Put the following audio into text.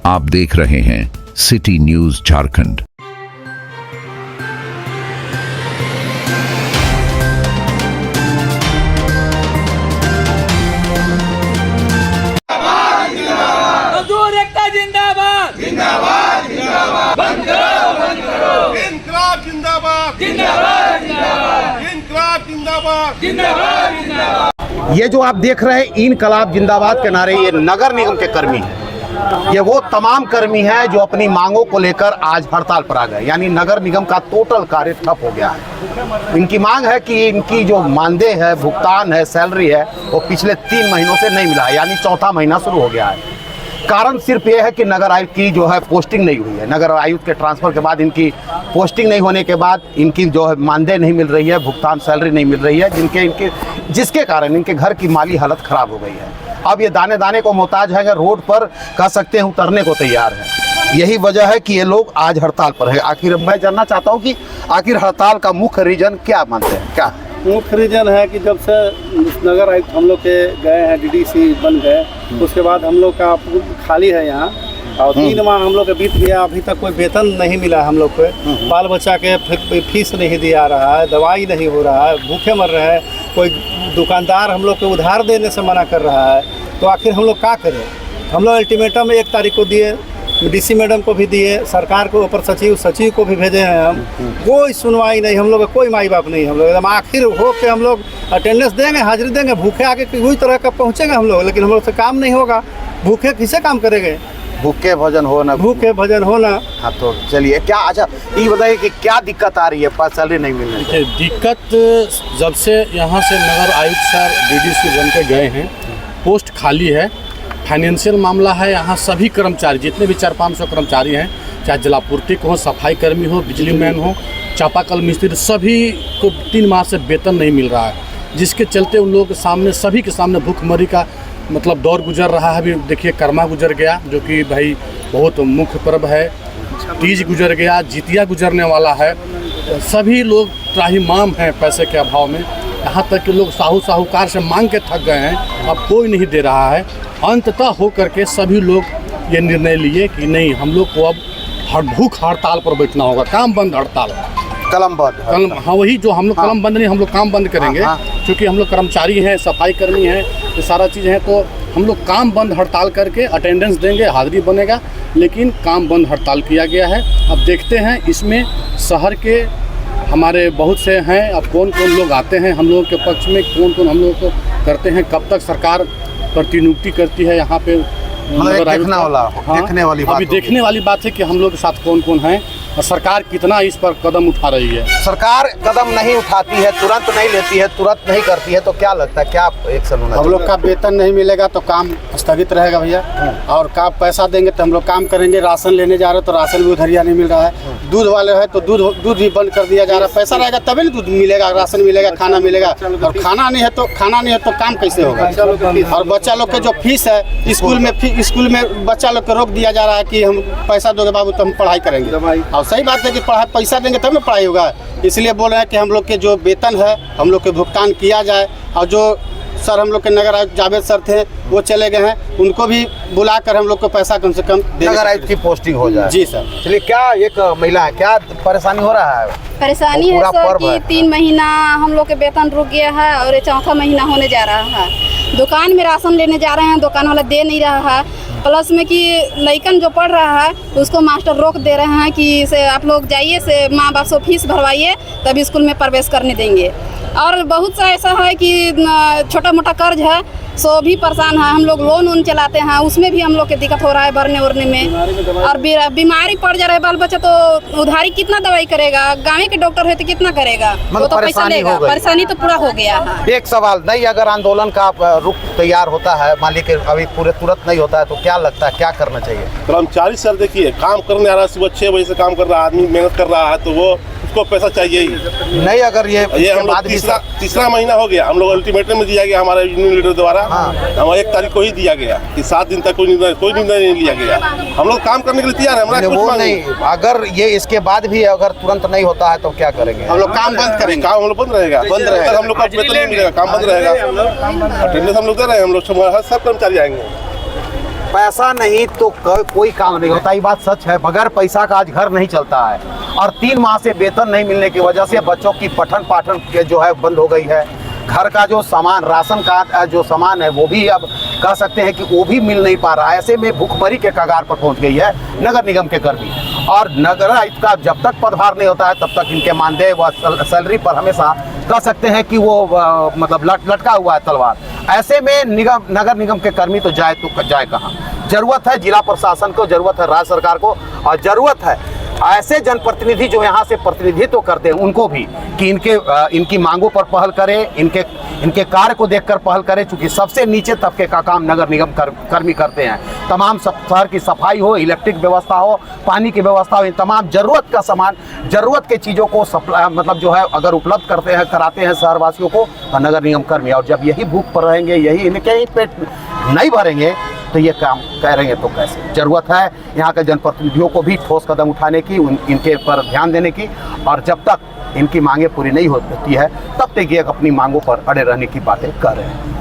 आप देख रहे हैं सिटी न्यूज झारखंड। मजदूर एकता जिंदाबाद जिंदाबाद जिंदाबाद। बंद करो इंकलाब जिंदाबाद जिंदाबाद जिंदाबाद। इंकलाब जिंदाबाद जिंदाबाद जिंदाबाद। ये जो आप देख रहे हैं इनकलाब जिंदाबाद के नारे, ये नगर निगम के कर्मी हैं। ये वो तमाम कर्मी हैं जो अपनी मांगों को लेकर आज हड़ताल पर आ गए, यानी नगर निगम का टोटल कार्य ठप हो गया है। इनकी मांग है कि इनकी जो मानदेय है, भुगतान है, सैलरी है, वो पिछले 3 महीनों से नहीं मिला है, यानी चौथा महीना शुरू हो गया है। कारण सिर्फ ये है कि नगर आयुक्त की जो है पोस्टिंग नहीं हुई है। नगर आयुक्त के ट्रांसफ़र के बाद इनकी पोस्टिंग नहीं होने के बाद इनकी जो है मानदेय नहीं मिल रही है, भुगतान सैलरी नहीं मिल रही है, जिसके कारण इनके घर की माली हालत ख़राब हो गई है। अब ये दाने दाने को मोहताज है, रोड पर कह सकते हैं उतरने को तैयार है। यही वजह है कि ये लोग आज हड़ताल पर है। आखिर मैं जानना चाहता हूँ कि आखिर हड़ताल का मुख्य रीज़न क्या मानते हैं? क्या मुख्य रीज़न है कि जब से नगर आयुक्त हम लोग के गए हैं, डीडीसी बन गए, उसके बाद हम लोग का खाली है यहाँ, और 3 माह हम लोग के बीत गया, अभी तक कोई वेतन नहीं मिला हम लोग को। बाल बच्चा के फीस नहीं दिया रहा है, दवाई नहीं हो रहा है, भूखे मर रहे हैं। कोई दुकानदार हम लोग को उधार देने से मना कर रहा है। तो आखिर हम लोग क्या करें? हम लोग अल्टीमेटम 1 तारीख को दिए, डीसी मैडम को भी दिए, सरकार को ऊपर सचिव को भी भेजे हैं हम। कोई सुनवाई नहीं, हम लोग का कोई माई बाप नहीं। हम लोग एकदम आखिर हो के हम लोग अटेंडेंस देंगे, हाजिरी देंगे, भूखे आके कोई तरह का पहुँचेंगे हम लोग, लेकिन हम लोग से काम नहीं होगा। भूखे किसे काम करेंगे? भूखे भोजन होना, भूखे भजन होना। हाँ, तो चलिए क्या, अच्छा ये बताइए कि क्या दिक्कत आ रही है सैलरी नहीं मिलने की? दिक्कत जब से यहाँ से नगर आयुक्त सर डीडीसी बन के गए हैं, पोस्ट खाली है, फाइनेंशियल मामला है। यहाँ सभी कर्मचारी, जितने भी 400-500 कर्मचारी हैं, चाहे जलापूर्ति को हो, सफाई कर्मी हो, बिजली मैन हो, चापाकल मिस्त्री, सभी को 3 माह से वेतन नहीं मिल रहा है, जिसके चलते उन लोगों के सामने, सभी के सामने भूखमरी का मतलब दौर गुजर रहा है। अभी देखिए कर्मा गुजर गया, जो कि भाई बहुत मुख्य पर्व है, तीज गुजर गया, जितिया गुजरने वाला है। सभी लोग त्राहिमाम हैं पैसे के अभाव में। यहाँ तक कि लोग साहूकार से मांग के थक गए हैं, अब कोई नहीं दे रहा है। अंततः हो करके सभी लोग ये निर्णय लिए कि नहीं, हम लोग को अब भूख हड़ताल पर बैठना होगा, काम बंद हड़ताल, कलम बंद। हाँ, वही जो हम लोग कलम बंद नहीं, हम लोग काम बंद करेंगे। क्योंकि हम लोग कर्मचारी हैं, सफाई कर्मी हैं, ये सारा चीज़ है, तो हम लोग काम बंद हड़ताल करके अटेंडेंस देंगे, हाजिरी बनेगा, लेकिन काम बंद हड़ताल किया गया है। अब देखते हैं इसमें शहर के हमारे बहुत से हैं, अब कौन कौन लोग आते हैं हम लोगों के पक्ष में, कौन कौन हम लोगों को करते हैं, कब तक सरकार प्रतिनियुक्ति करती है यहाँ पे देखने वाली बात, अभी देखने वाली बात है कि हम लोग के साथ कौन कौन है और सरकार कितना इस पर कदम उठा रही है। सरकार कदम नहीं उठाती है, तुरंत नहीं लेती है, तुरंत नहीं करती है, तो क्या लगता है क्या एक्शन होना? हम लोग का वेतन नहीं मिलेगा तो काम स्थगित रहेगा भैया, और का पैसा देंगे तो हम लोग काम करेंगे। राशन लेने जा रहे हो तो राशन भी उधरिया नहीं मिल रहा है, दूध वाले है तो दूध भी बंद कर दिया जा रहा है। पैसा रहेगा तभी ना दूध मिलेगा, राशन मिलेगा, खाना मिलेगा, और खाना नहीं है तो काम कैसे होगा? और बच्चा लोग के जो फीस है स्कूल में बच्चा लोग को रोक दिया जा रहा है कि हम पैसा दोगे बाबू तो हम पढ़ाई करेंगे। और सही बात है कि पैसा देंगे तब ना पढ़ाई होगा। इसलिए बोल रहे हैं कि हम लोग के जो वेतन है हम लोग के भुगतान किया जाए। और जो सर हम लोग के नगर आयुक्त जावेद सर थे वो चले गए हैं, उनको भी बुलाकर हम लोग को पैसा कम से कम नगर आयुक्त की पोस्टिंग हो जाए। जी सर। चलिए, क्या एक महिला है, क्या परेशानी हो रहा है? परेशानी है सर कि 3 महीना हम लोग के वेतन रुक गया है और ये 4था महीना होने जा रहा है। दुकान में राशन लेने जा रहे हैं, दुकान वाला दे नहीं रहा है। प्लस में कि लड़कन जो पढ़ रहा है उसको मास्टर रोक दे रहे हैं कि से आप लोग जाइए, से माँ बाप से फीस भरवाइए तभी स्कूल में प्रवेश करने देंगे। और बहुत सा ऐसा है कि छोटा मोटा कर्ज है, सो भी परेशान है। हम लोग लोन चलाते हैं, उसमें भी हम लोग के दिक्कत हो रहा है भरने उरने में। और बीमारी पड़ जा रहा है बाल बच्चा, तो उधारी कितना दवाई करेगा? गाँव के डॉक्टर है तो कितना करेगा? वो तो पैसा लेगा। परेशानी तो पूरा हो गया है। एक सवाल नहीं, अगर आंदोलन का रुख तैयार होता है, मान लीजिए अभी पूरे तुरंत नहीं होता है, तो क्या लगता है क्या करना चाहिए? कर्मचारी सर देखिए काम करने आ रहा है, सुबह 6 बजे से काम कर रहा है, आदमी मेहनत कर रहा है, तो वो उसको पैसा चाहिए ही नहीं। अगर ये हम लोग तीसरा महीना हो गया, हम लोग अल्टीमेटम में दिया गया हमारे यूनियन लीडर द्वारा। हम 1 तारीख को ही दिया गया कि 7 दिन तक कोई निर्णय नहीं लिया गया। हम लोग काम करने के लिए तैयार है। वो नहीं, अगर ये इसके बाद भी अगर तुरंत नहीं होता है तो क्या करेंगे? हम लोग काम बंद करेंगे। काम हम लोग बंद रहेगा, हम लोग का वेतन नहीं मिलेगा, काम बंद रहेगा। अटेंडेंस हम लोग दे रहे हैं, हम लोग सब कर्मचारी आएंगे। पैसा नहीं तो कोई काम नहीं होता, ये बात सच है। बगैर पैसा का आज घर नहीं चलता है। और 3 माह से वेतन नहीं मिलने की वजह से बच्चों की पठन पाठन के जो है बंद हो गई है। घर का जो सामान, राशन का जो सामान है वो भी अब कह सकते हैं कि वो भी मिल नहीं पा रहा है। ऐसे में भूखमरी के कगार पर पहुंच गई है नगर निगम के कर्मी। और नगर आयुक्त का जब तक पदभार नहीं होता है तब तक इनके मानदेय व सैलरी पर हमेशा कह सकते हैं कि वो मतलब लटका हुआ है तलवार। ऐसे में नगर निगम के कर्मी तो जाए कहाँ। जरूरत है जिला प्रशासन को, जरूरत है राज्य सरकार को, और जरूरत है ऐसे जनप्रतिनिधि जो यहाँ से प्रतिनिधित्व करते हैं उनको भी कि इनकी मांगों पर पहल करें, इनके कार्य को देखकर पहल करें। चूंकि सबसे नीचे तबके का काम नगर निगम कर्मी करते हैं। तमाम शहर की सफाई हो, इलेक्ट्रिक व्यवस्था हो, पानी की व्यवस्था हो, इन तमाम जरूरत का सामान, जरूरत के चीज़ों को मतलब जो है अगर उपलब्ध कराते हैं शहरवासियों को, तो नगर निगम कर्मी। और जब यही भूख पर रहेंगे, यही इनके ही पेट नहीं भरेंगे, तो ये काम करेंगे तो कैसे। जरूरत है यहाँ के जनप्रतिनिधियों को भी ठोस कदम उठाने की, इनके पर ध्यान देने की। और जब तक इनकी मांगें पूरी नहीं होती है तब तक ये अपनी मांगों पर अड़े रहने की बातें कर रहे हैं।